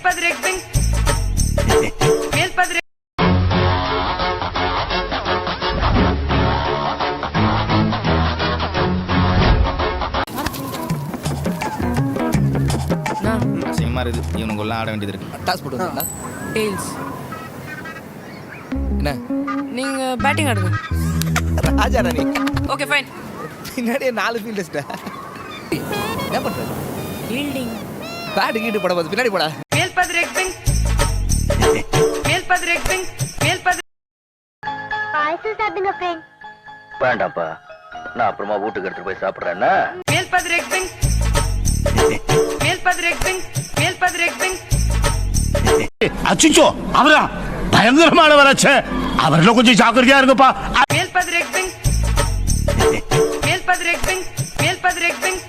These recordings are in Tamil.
மேல்பதிரை எக்ஸிங் மேல்பதிரை சினிமா இருக்குது இவனுக்குள்ள ஆட வேண்டியது இருக்கு. டாஸ் போட்டு வந்தா டெய்ல்ஸ். என்ன நீங்க பேட்டிங் ஆடுங்க. Raja Rani okay fine. பின்னாடியே 4 ஃபீல்டர்ஸ்டா. என்ன பண்ற? ஃபீல்டிங். பேட் கீட்டு போட போது பின்னாடி போடா. மேல்பதிரை எக்ஸிங் மேல்பதிரை எக்ஸிங் மேல்பதிரை பாயசம் சாப்பிடுங்க ஃப்ரெண்ட். வேண்டாப்பா, நான் அப்புறமா வீட்டுக்கு எடுத்துட்டு போய் சாப்பிடுறேன்னா. மேல்பதிரை எக்ஸிங் மேல்பதிரை எக்ஸிங் மேல்பதிரை எக்ஸிங் அச்சிச்சோ அவரா பயங்கரமானவராச்சே, அவர்ல கொஞ்சம் ஜாக்கிரதையா இருங்கப்பா. மேல்பதிரை எக்ஸிங் மேல்பதிரை எக்ஸிங் மேல்பதிரை எக்ஸிங்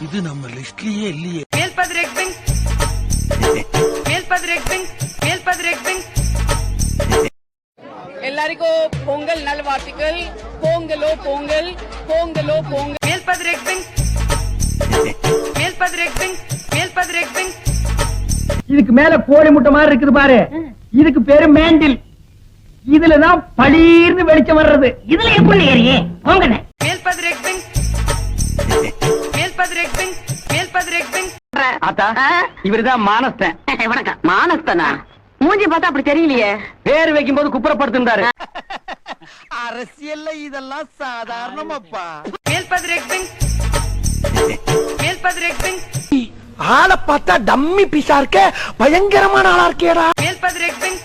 இது நம்ம லிஸ்ட்லயே இல்லையே. மேல்பதிரை எக்ஸிங் மேல்பதிரை எக்ஸிங் மேல்பதிரை எக்ஸிங் எல்லாருக்கும் பொங்கல் நல்வாழ்த்துக்கள். பொங்கலோ பொங்கல், பொங்கலோ பொங்கல். மேல்பதிரை எக்ஸிங் மேல்பதிரை எக்ஸிங் மேல்பதிரை எக்ஸிங் இதுக்கு மேல கோழி முட்டை மாதிரி இருக்குது பாரு, இதுக்கு பேரு மேண்டில். இதுலதான் பளீர்னு வெளிச்சம் வர்றது. இதுல எப்படி ஏறியே போங்கண்ணே. மேல்பதிரை எக்ஸிங் மேல்பதிரை எக்ஸிங் மேல்பதிரை எக்ஸிங் ஆத்தா இவருதான் மானஸ்தன். வணக்கம். மானஸ்தனா? மூஞ்சி பார்த்தா அப்படி தெரியலையே. பேர் வைக்கும் போது குப்புறப்படுத்திருந்தாரு. அரசியல்ல இதெல்லாம் சாதாரணமாப்பா. மேல்பதிரை எக்ஸிங் மேல்பதிரை எக்ஸிங் ஆளை பார்த்தா டம்மி பீஸா இருக்க, பயங்கரமான ஆளா இருக்கேடா. மேல்பதிரை எக்ஸிங்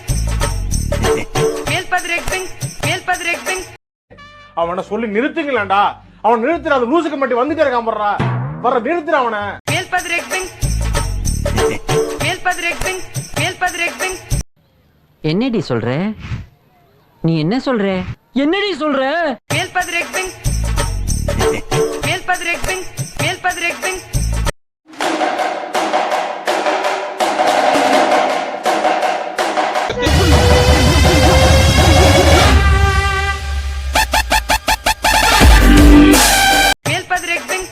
மேல்பதிரை எக்ஸிங் மேல்பதிரை எக்ஸிங் அவனை சொல்லி நிறுத்துங்களேன்டா. அவன் நிறுத்துற அந்த லூசுக்கு மட்டும் வந்துட்டே இருக்கான் போடுறா. வர நிறுத்துற அவனை. மேல்பதிரை எக்ஸிங் மேல்பதிரை எக்ஸிங் மேல்பதிரை எக்ஸிங் என்னடி சொல்ற? நீ என்ன சொல்ற? என்னடி சொல்ற? மேல்பதிரை எக்ஸிங் மேல்பதிரை எக்ஸிங் மேல்பதிரை எக்ஸிங் மேல்பதிரை எக்ஸிங்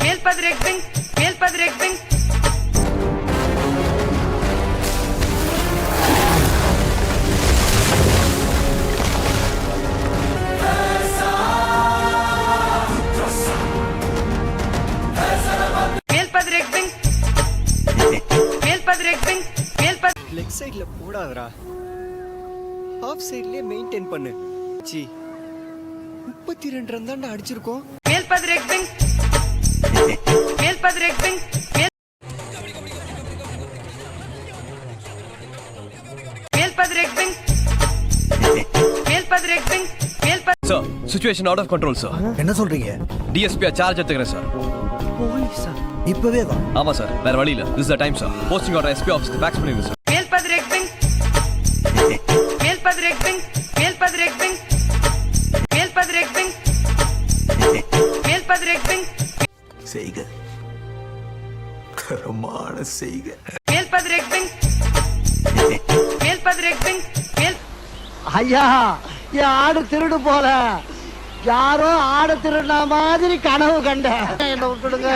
மேல்பதிரை எக்ஸிங் மேல்பதிரை எக்ஸிங் மேல்பதிரை எக்ஸிங் மேல்பதிரை எக்ஸிங் மேல்பதிரை லெக் சைடுல போடாதடா, ஆஃப் சைடுலயே மெயின்டைன் பண்ணு. சி 32 ரன் தான்டா அடிச்சிருக்கோம். மேல்பதிரை எக்ஸிங் மேல்பதிரை எக்ஸிங் மேல்பதிரை எக்ஸிங் மேல்பதிரை எக்ஸிங் மேல்பதிரை sir situation out of control sir. என்ன சொல்றீங்க? டிஎஸ்பி சார்ஜ் எடுத்துக்கிறேன் சார். போலீஸா? இப்பவே வா. ஆமா சார், வேற வழி இல்ல. This is the time sir. Posting order SP ஆஃபீஸ்க்கு ஃபேக்ஸ் பண்ணிடுங்க சார். மேல்பதிரை எக்ஸிங் மேல்பதிரை எக்ஸிங் மேல்பதிரை எக்ஸிங் மேல்பதிரை எக்ஸிங் மேல்பதிரை எக்ஸிங் செய்க கரமான செய்க. மேல்பதிரை எக்ஸிங் மேல்பதிரை எக்ஸிங் மேல் ஐயா என் ஆடு திருடு போல, யாரோ ஆடு திருடின மாதிரி கனவு கண்ட. என்ன விட்டுடுங்க.